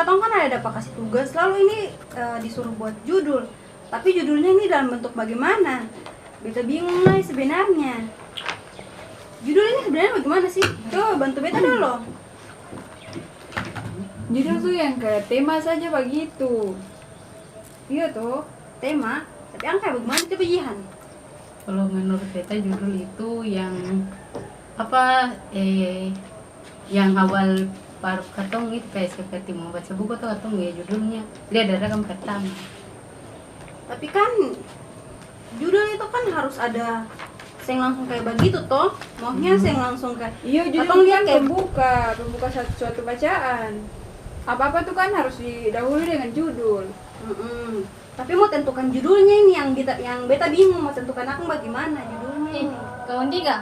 katong kan ada dapat kasih tugas, lalu ini disuruh buat judul. Tapi judulnya ini dalam bentuk bagaimana? Beta bingung lah sebenarnya. Judul ini sebenarnya bagaimana sih? Coba bantu beta dulu. Judul tuh yang kayak tema saja begitu. Iya tuh, tema. Tapi yang kayak bagaimana coba Jihan? Kalau menurut beta judul itu yang apa yang awal baru katong itu kayak seperti mau baca buku tuh katong ya judulnya dia ada ragam pertama. Tapi kan judul itu kan harus ada sing langsung kayak begitu toh. Maunya sing langsung kayak Iya, judul katong kan kayak pembuka suatu bacaan. Apa-apa tuh kan harus didahului dengan judul. Tapi mau tentukan judulnya ini yang beta bingung mau tentukan aku bagaimana judulnya ini. Kawan tiga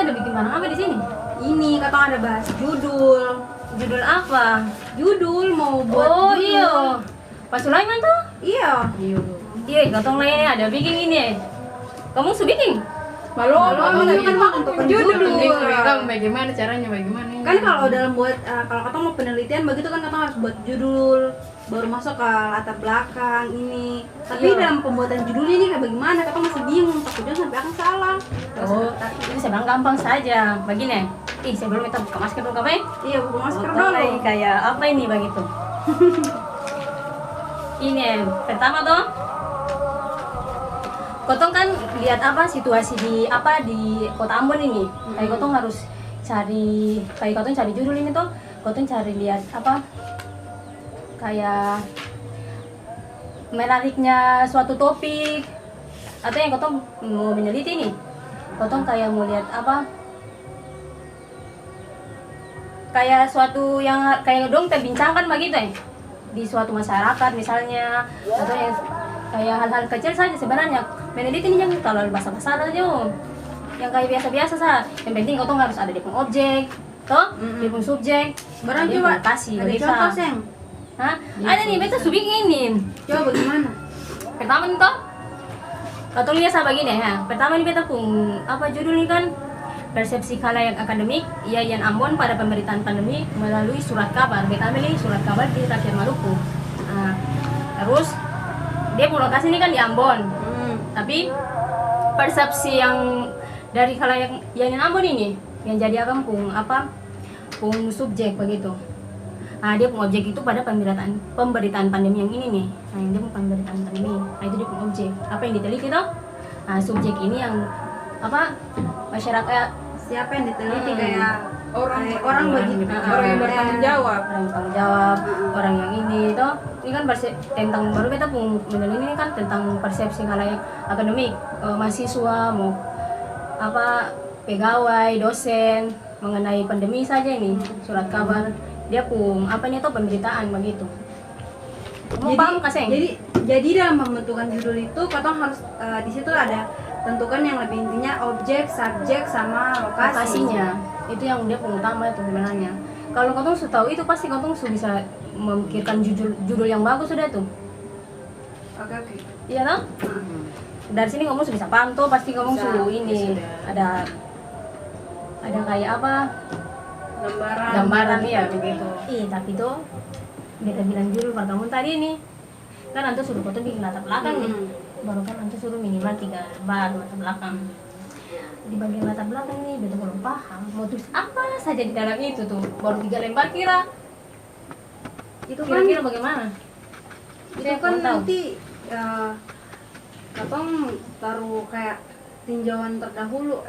ada bikin barang apa di sini? Ini katong ada bahas judul. Judul apa? Judul mau buat Oh judul. iya, Pak Sulaiman tuh? Iya. Iya, katong lainnya ada bikin ini. Kamu su bikin? Belum, Ini kan mau tentukan judul. Kamu bagaimana caranya bagaimana? Kan kalau dalam buat kalau katong mau penelitian begitu kan katong harus buat judul, baru masuk ke latar belakang ini. Tapi Iya. dalam pembuatan judulnya ini kayak bagaimana? Katong masih bingung, takutnya sampai aku salah. Oh, ini saya bilang gampang saja. Begini. Sebelum kita buka masker dulu kamu. Iya, buku masker Oh, dulu. kayak apa ini begitu? Ini pertama tuh. Kotong kan lihat apa situasi di Kota Ambon ini. Kayak kotong harus cari kotong cari judul ini tuh. Kotong cari lihat apa? Kayak menariknya suatu topik atau yang kotong mau meneliti nih. Kotong kayak mau lihat apa? Kayak suatu yang kayak dong terbincangkan begitu ya di suatu masyarakat misalnya, atau yang kayak hal-hal kecil saja sebenarnya. Meneliti ini jangan terlalu basah-basah aja, yang kayak biasa-biasa sah. Yang penting kau harus ada di pun objek, toh, di pun subjek. Barang dia coba pun kasih, ada bisa. contoh seng. Hah? Ada nih, beta subik ini. Coba bagaimana? Pertama nih toh, kau lihat sah begini ya. Pertama nih beta pun apa judul ini kan? Persepsi khalayak akademik IAIN Ambon pada pemberitaan pandemi melalui surat kabar. Beta ambil ini surat kabar di Rakyat Maluku. Nah, terus dia pun lokasi ini kan di Ambon. Tapi persepsi yang dari khalayak IAIN Ambon ini yang jadi akan pun subjek begitu. Nah, dia pun objek itu pada pemberitaan pandemi yang ini nih. Nah, yang dia pun pemberitaan pandemi. Nah, itu dia pun objek. Apa yang diteliti toh? Nah, subjek ini yang masyarakat Siapa yang diteliti kayak Orang begitu. orang yang bertanggung jawab. orang yang tanggung jawab, orang yang ini toh. Ini kan tentang baru kita pun meneliti ini kan tentang persepsi khalayak akademik, mahasiswa mau pegawai, dosen mengenai pandemi saja ini surat kabar. Dia pun nih toh pemberitaan begitu. Kamu paham kasih? Jadi dalam pembentukan judul itu katong harus di situ ada tentukan yang lebih intinya objek, subjek sama lokasinya. Itu yang dia pun utama itu sebenarnya. Kalau kau sudah tahu itu pasti kau bisa memikirkan judul yang bagus sudah tuh. Oke. Iya toh? Dari sini kamu bisa paham tuh, pasti kamu sudah ini ada kayak apa? Gambaran ya begitu. Tapi tuh beta bilang judul pertama tadi ini kan antu suruh foto bikin latar belakang nih. Baru kan antu suruh minimal 3 lembar latar belakang. Di bagian latar belakang nih beta belum paham mau tulis apa saja di dalam itu tuh. Baru 3 lembar kira-kira bagaimana? Itu kan nanti katong taruh kayak tinjauan terdahulu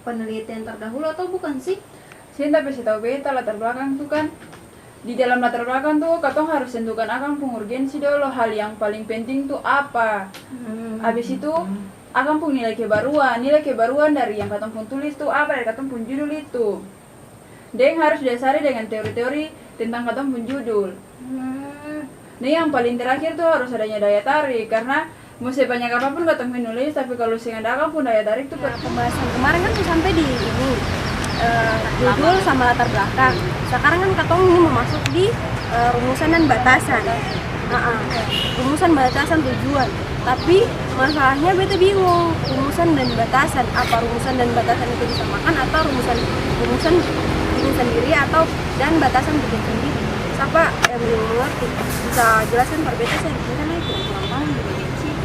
penelitian terdahulu atau bukan sih? Sih, tapi saya tahu beta latar belakang tuh kan di dalam latar belakang tuh katong harus tentukan akan pengurgensi dulu, hal yang paling penting tuh apa. Habis itu akan pun nilai kebaruan dari yang katong pun tulis tuh apa, dari katong pun judul itu. Dan harus didasari dengan teori-teori tentang katong pun judul. Nah, yang paling terakhir tuh harus adanya daya tarik, karena mau sebanyak apapun katong pun nulis, tapi kalau sing ada akan pun daya tarik tuh Pembahasan kemarin kan tuh sampai di ini judul sama latar belakang. Sekarang kan katong ini mau masuk di rumusan dan batasan. Rumusan, batasan, tujuan. Tapi masalahnya beta bingung, rumusan dan batasan. Apa rumusan dan batasan itu disamakan atau rumusan bikin sendiri atau dan batasan bikin sendiri? siapa yang belum mengerti bisa jelaskan perbedaan saya kita naik kurang paham juga sih.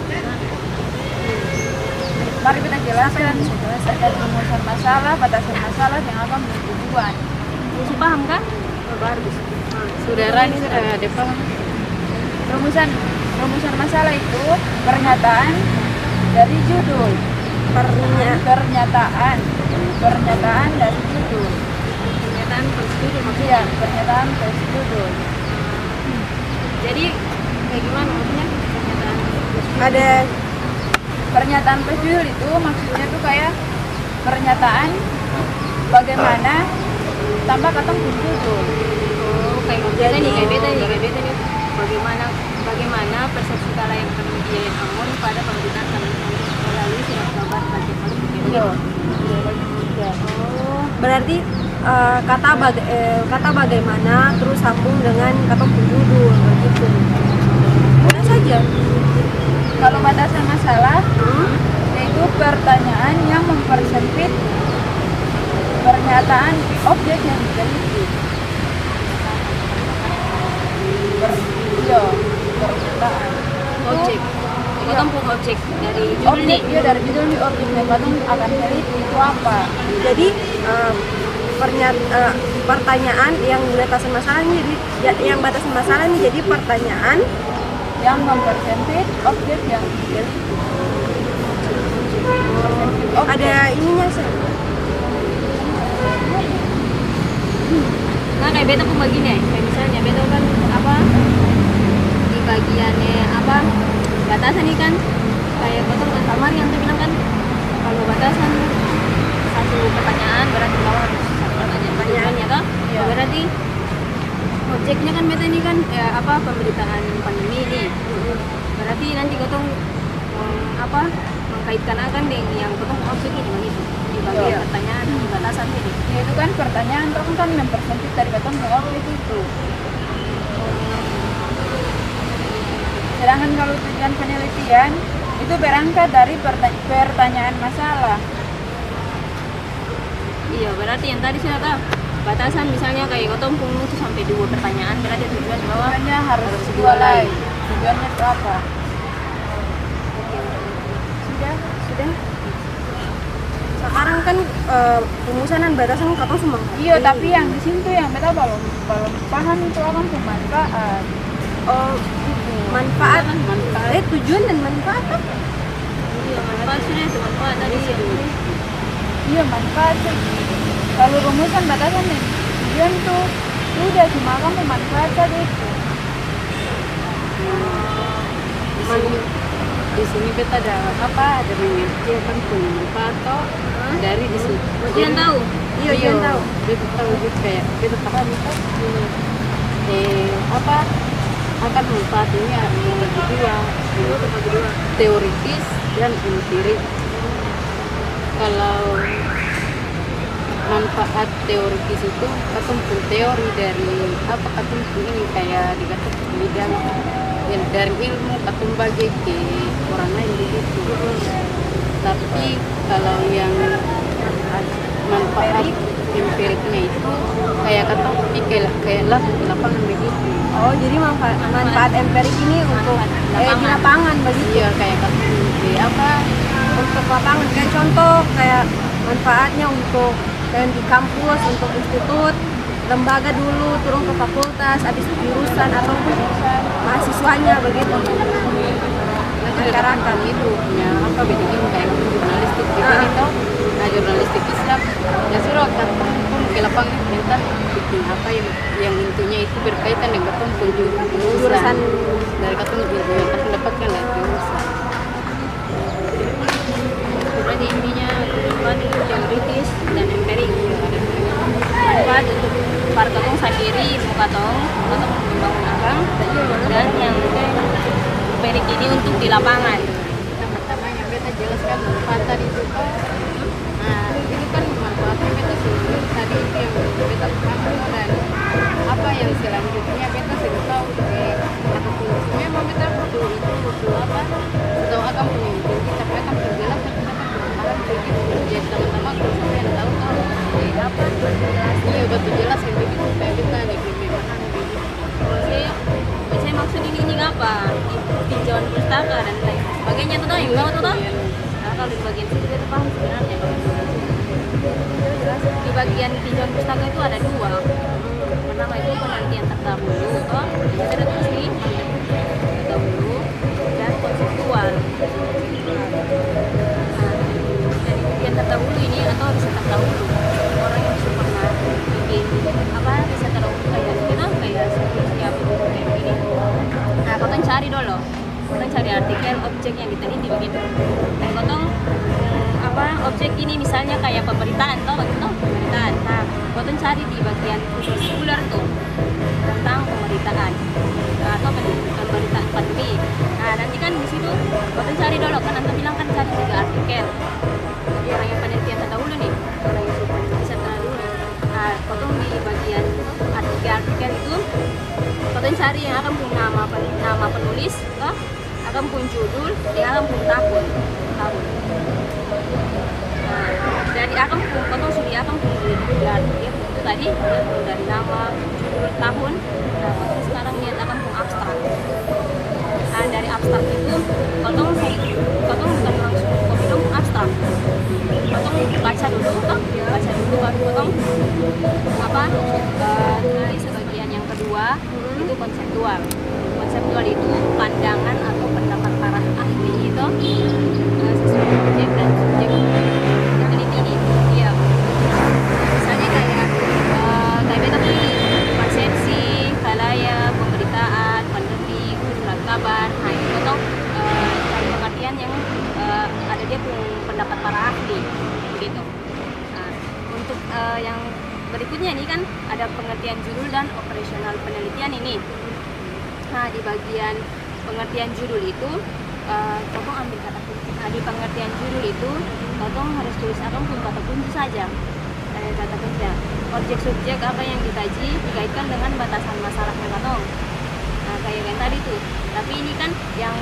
Mari kita jelaskan terkait rumusan masalah, batasan masalah yang akan menjadi tujuan. Bisa paham kan? Baru bisa. Saudara ini sudah ada paham? Rumusan masalah itu pernyataan dari judul. Pernyataan dari judul. Pernyataan terjudul Iya, maksudnya. pernyataan dari judul. Jadi kayak gimana maksudnya pernyataan? Ada Pernyataan plus judul itu maksudnya tuh kayak pernyataan bagaimana tambah kata plus judul. Oh, kayak beta nih. Bagaimana persepsi kalayak akademik IAIN Ambon pada pemberitaan pandemik melalui surat kabar baca politik. Iya. Oh, berarti kata bagaimana terus sambung dengan kata penjudul begitu. Mudah saja. Kalau batasan masalah yaitu pertanyaan yang mempersempit pernyataan objek yang diteliti. Iya, pernyataan. objek. Kita tampung objek dari judul Objek, nih. iya dari judul nih objek yang patung akan teliti itu apa? Jadi pertanyaan yang batasan masalah ini yang batasan masalah ini jadi pertanyaan Yang mempersempit objek yang diteliti. ada ininya sih. Nah kayak beta pun begini, kayak misalnya beta kan apa di bagiannya apa batasan ini kan kayak betul kan kamar yang saya bilang kan kalau batasan satu pertanyaan berarti kalau harus satu pertanyaan ya kan? Iya. Berarti objeknya kan beta ini kan ya, apa pemberitaan pandemi ini. Berarti nanti kotong mengkaitkan akan dengan yang kotong objek ini begitu di bagian Iya. pertanyaan di batasan ini. Ya, itu kan pertanyaan kan mempersempit dari patung objek itu. Sedangkan kalau tujuan penelitian itu berangkat dari pertanyaan masalah. Iya, berarti yang tadi sudah tahu batasan misalnya kayak kotong pun itu sampai 2 pertanyaan berarti tujuan bahwa Tujuannya harus harus dua dua lagi. lagi. Tujuannya itu apa? Sudah. Sekarang kan rumusan dan batasan kata semua. Iya, tapi yang di sini tuh yang beta belum paham itu akan pemanfaat. Oh, manfaat. Tujuan dan manfaat apa? iya manfaat sudah itu manfaat tadi Iya, manfaat sih. Kalau rumusan batasan nih, tujuan tuh udah cuma akan pemanfaat saja itu. Di sini beta ada ada mengerjakan manfaat toh dari di sini. Jangan tahu. Iya, jangan tahu. Beta tahu gitu kayak beta paham itu. Akan manfaat ini ada membagi dua, teoritis dan empirik. Kalau manfaat teoritis itu ketumpul teori dari apa ketumpul ini kayak dikatakan bidang yang dari ilmu ketumpul bagi ke orang lain begitu. Tapi kalau yang manfaat empiriknya itu kayak ketumpul kayak lah di lapangan begitu. Oh, jadi manfaat empirik ini untuk di lapangan begitu. Iya kayak ketumpul Untuk lapangan kayak contoh kayak manfaatnya untuk kayak di kampus, untuk institut, lembaga dulu, turun ke fakultas, habis itu jurusan ataupun mahasiswanya begitu. Masyarakat itu punya beda ilmu kayak jurnalistik gitu itu. Nah jurnalistik Islam ya suruh kan pun ke lapangan minta bikin yang intinya itu berkaitan dengan ketumpul jurusan dari ketumpul ilmu yang kita dapatkan dari jurusan. berarti intinya manfaat itu teoritis dan empirik manfaat untuk para katong sakiri ilmu katong membangun akang dan yang empirik ini untuk di lapangan. Pertama yang beta jelaskan manfaat tadi itu nah itu kan manfaatnya beta sudah tadi itu yang beta paham dan apa yang selanjutnya beta sudah tahu atau memang beta perlu apa atau akan punya tapi akan berjelas tapi akan berpaham begitu jadi teman-teman kalau sampai yang tahu apa iya betul jelas yang begitu supaya beta lebih memahami begitu. nya tuh yang bawah tuh. Nah, kalau di bagian sini kita paham sebenarnya. Di bagian tinjauan pustaka itu ada dua. Pertama itu penantian terdahulu, toh. Ada tulis nih, terdahulu dan konseptual. Yang terdahulu ini atau riset terdahulu, orang yang sudah pernah bikin riset terdahulu kayak gitu, kayak kayak begini. Nah, kau cari dulu, kau cari artikel objek yang diteliti begitu. Dan kau objek ini misalnya kayak pemberitaan, toh begitu pemberitaan. Nah, kau cari di bagian khusus populer tuh tentang pemberitaan atau pemberitaan pandemi. Nah, nanti kan di situ kau cari dulu kan, nanti bilang kan cari juga artikel. Jadi orang yang penelitian terdahulu nih, orang yang sudah riset terdahulu. Nah, potong di bagian artikel itu, potong cari yang akan punya nama penulis, akan punya judul, yang akan punya tahun. Nah, dari akan potong sudah akan punya artikel itu tadi dari nama, judul, tahun. Nah, potong sekarang lihat akan punya abstrak. Nah, dari abstrak itu potong bukan langsung kopi dong abstrak. Potong baca dulu baru potong dari sebagian yang kedua itu konseptual. Konseptual itu pandangan atau pendapat para ahli itu sesuai objek dan subjek diteliti ini. Iya. Misalnya kayak beta persepsi, khalayak, pemberitaan, pandemi, surat kabar. Nah, itu potong cari pengertian yang ada dia pendapat para ahli begitu. Nah, untuk yang berikutnya ini kan ada pengertian judul dan operasional penelitian ini. Nah, di bagian pengertian judul itu potong ambil kata kunci. Nah, di pengertian judul itu potong harus tulis pun kata kunci saja. Kata kunci objek subjek apa yang dikaji dikaitkan dengan batasan masyarakat potong. Nah, kayak yang tadi tuh. Tapi ini kan yang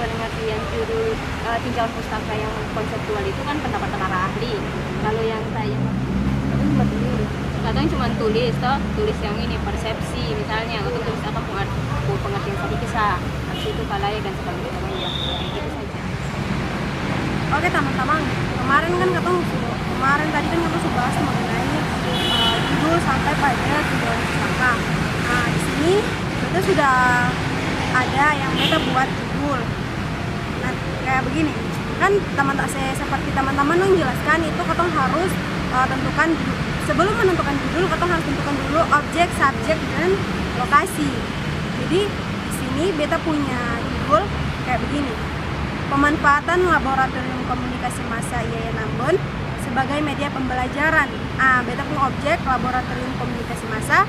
pengertian judul tinjauan pustaka yang konseptual itu kan pendapat para ahli. Kalau yang saya katanya cuma tulis yang ini persepsi misalnya, atau tulis apa pengertian sedikit sah, habis itu khalayak dan sebagainya ya, kayak gitu saja. Oke teman-teman, kemarin tadi kan kita sudah bahas mengenai judul sampai pada tinjauan pustaka. Nah, di sini kita sudah ada yang kita buat judul. Nah, kayak begini kan seperti teman-teman menjelaskan itu kita harus tentukan judul. Sebelum menentukan judul, kita harus tentukan dulu objek, subjek, dan lokasi. Jadi di sini beta punya judul kayak begini: pemanfaatan laboratorium komunikasi massa IAIN Ambon sebagai media pembelajaran. Beta punya objek laboratorium komunikasi massa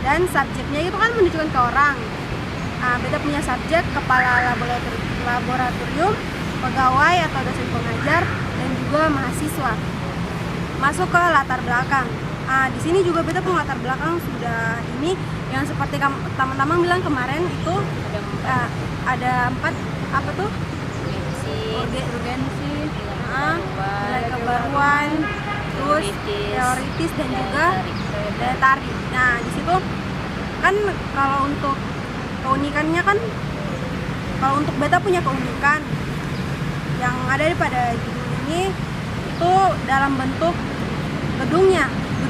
dan subjeknya itu kan menunjukkan ke orang. Beta punya subjek kepala laboratorium, pegawai atau dosen pengajar, dan juga mahasiswa. Masuk ke latar belakang. Di sini juga beta punya latar belakang sudah ini yang seperti teman-teman bilang kemarin itu ada 4 apa tuh? Urgensi, nilai kebaruan, terus teoritis dan juga daya tarik. Nah, di situ kan kalau untuk keunikannya kan, kalau untuk beta punya keunikan yang ada pada judul ini itu dalam bentuk gedung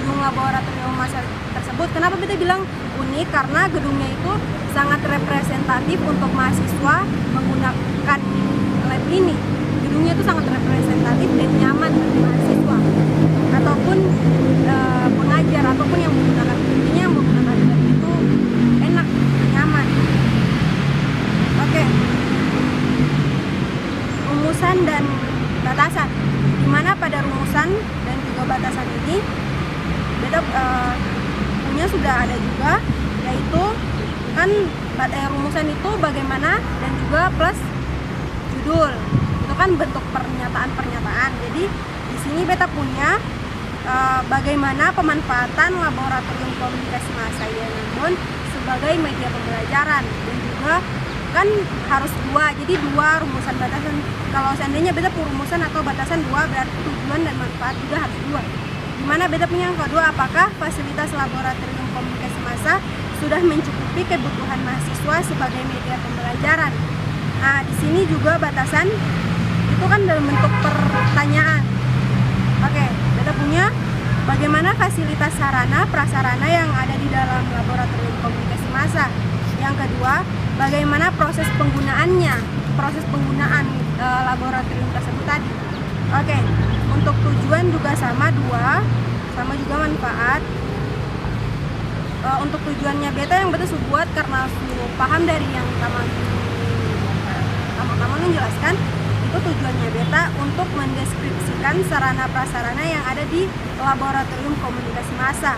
laboratorium massa tersebut. Kenapa beta bilang unik? Karena gedungnya itu sangat representatif untuk mahasiswa menggunakan lab ini. Gedungnya itu sangat representatif dan nyaman bagi mahasiswa ataupun pengajar ataupun yang menggunakan lab itu enak, nyaman. Oke. Rumusan dan batasan. Dimana pada rumusan dan juga batasan ini beta punya sudah ada juga, yaitu kan rumusan itu bagaimana dan juga plus judul itu kan bentuk pernyataan. Jadi di sini beta punya bagaimana pemanfaatan laboratorium komunikasi massa IAIN Ambon sebagai media pembelajaran, dan juga kan harus 2, jadi 2 rumusan batasan. Kalau seandainya beta punya rumusan atau batasan 2, berarti tujuan dan manfaat juga harus 2. Dimana beta punya yang kedua, apakah fasilitas laboratorium komunikasi massa sudah mencukupi kebutuhan mahasiswa sebagai media pembelajaran. Nah, di sini juga batasan itu kan dalam bentuk pertanyaan. Oke, kita punya bagaimana fasilitas sarana prasarana yang ada di dalam laboratorium komunikasi massa. Yang kedua, bagaimana proses penggunaan laboratorium tersebut tadi. Oke, untuk tujuan juga sama juga manfaat. Untuk tujuannya beta yang betul buat karena paham dari yang kamu menjelaskan itu tujuannya beta untuk mendeskripsikan sarana prasarana yang ada di laboratorium komunikasi massa.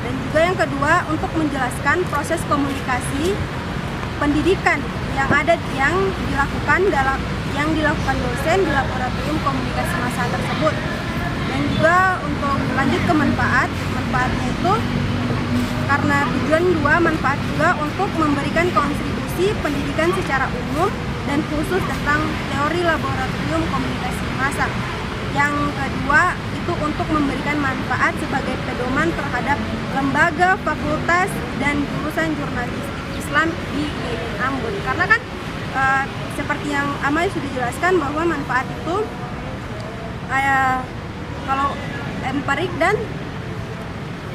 Dan juga yang kedua untuk menjelaskan proses komunikasi pendidikan yang dilakukan dosen di laboratorium komunikasi massa tersebut. Dan juga untuk lanjut ke manfaatnya itu karena tujuan 2 manfaat juga untuk memberikan kontribusi pendidikan secara umum dan khusus tentang teori laboratorium komunikasi massa. Yang kedua itu untuk memberikan manfaat sebagai pedoman terhadap lembaga, fakultas, dan jurusan jurnalistik Islam di IAIN Ambon. Karena kan seperti yang Amai sudah jelaskan bahwa manfaat itu kalau empirik dan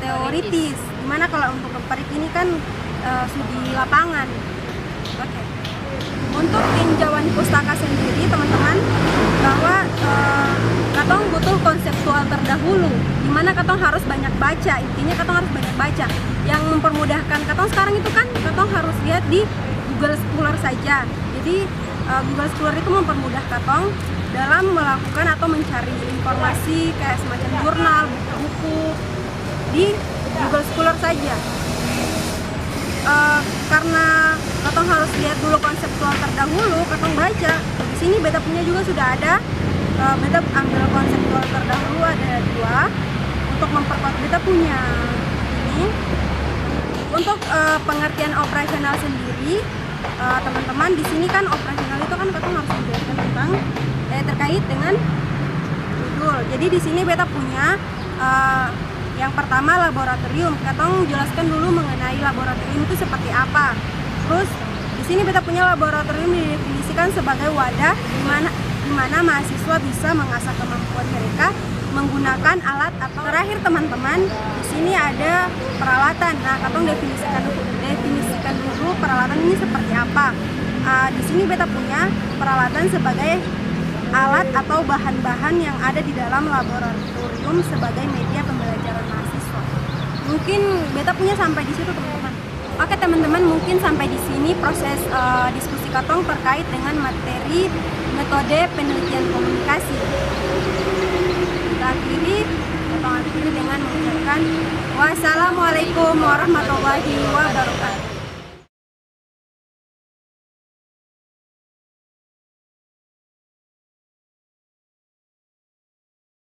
teoritis. Dimana kalau untuk empirik ini kan studi lapangan. Oke. Untuk tinjauan pustaka sendiri teman-teman bahwa katong butuh konseptual terdahulu dimana katong harus banyak baca, intinya katong harus banyak baca yang mempermudahkan katong sekarang itu kan katong harus lihat di Google Scholar saja. Jadi Google Scholar itu mempermudah katong dalam melakukan atau mencari informasi kayak semacam jurnal, buku-buku di Google Scholar saja. Karena katong harus lihat dulu konseptual terdahulu, katong baca. Di sini beta punya juga sudah ada. Beta ambil konseptual terdahulu ada 2 untuk memperkuat beta punya ini. Untuk pengertian operasional sendiri, teman-teman di sini kan operasional itu kan katong harus menjelaskan tentang terkait dengan judul. Jadi di sini beta punya yang pertama laboratorium. Katong jelaskan dulu mengenai laboratorium itu seperti apa. Terus di sini beta punya laboratorium didefinisikan sebagai wadah di mana mahasiswa bisa mengasah kemampuan mereka menggunakan alat atau terakhir teman-teman di sini ada peralatan. Nah, katong definisikan dulu peralatan ini seperti apa. Di sini beta punya peralatan sebagai alat atau bahan-bahan yang ada di dalam laboratorium sebagai media pembelajaran mahasiswa. Mungkin beta punya sampai di situ teman-teman. Oke teman-teman, mungkin sampai di sini proses diskusi katong terkait dengan materi metode penelitian komunikasi. Kita akhiri dengan mengucapkan wassalamualaikum warahmatullahi wabarakatuh.